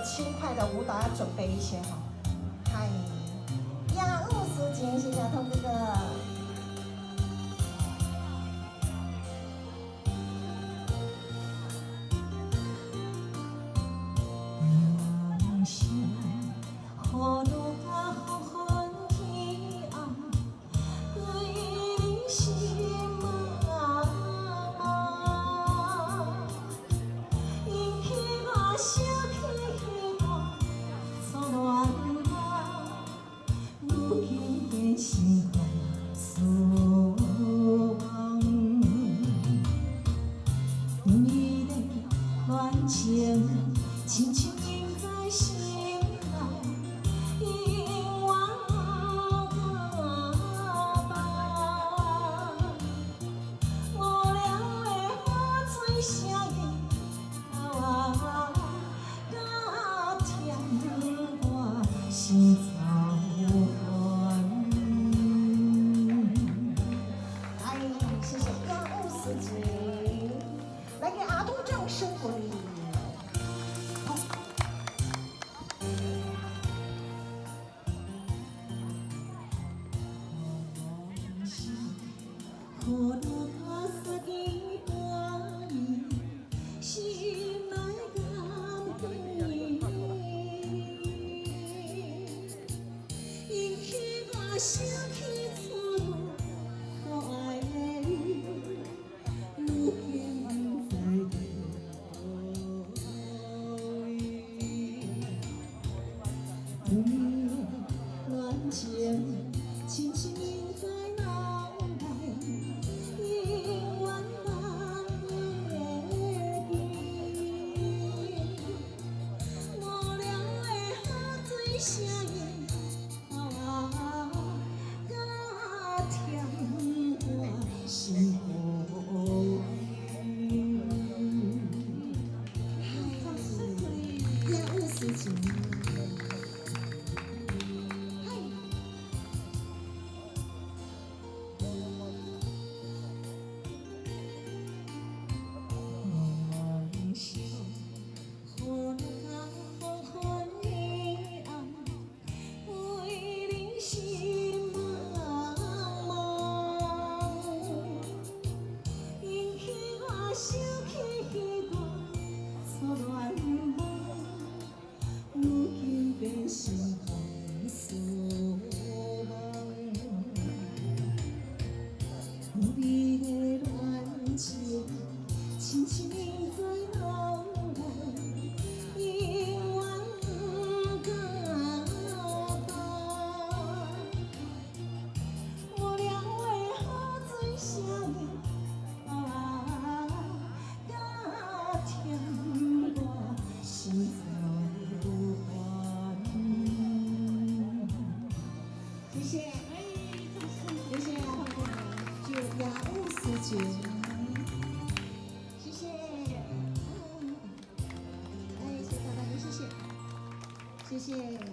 轻快的舞蹈要准备一些哈。嗨，雅务苏锦，谢谢阿通哥哥。心肝所望，美丽恋情，亲像印在心内，永远不放。无聊的雨水声音，甲甜我心走。来给阿东掌声鼓励。想起错落可爱的你，如今在逃离。你的恋情，轻轻印在脑海，永远难会记。无聊的雨水声音。心苦雅务苏锦，梦想雨甲黄昏的暗，为你心茫茫。想起彼段错恋梦，如今变心肝所望。美丽的恋情，轻轻印在脑内，永远不敢放。无聊的雨水声音。谢谢，谢谢就雅务苏锦，谢谢，谢谢大家，谢谢，谢谢。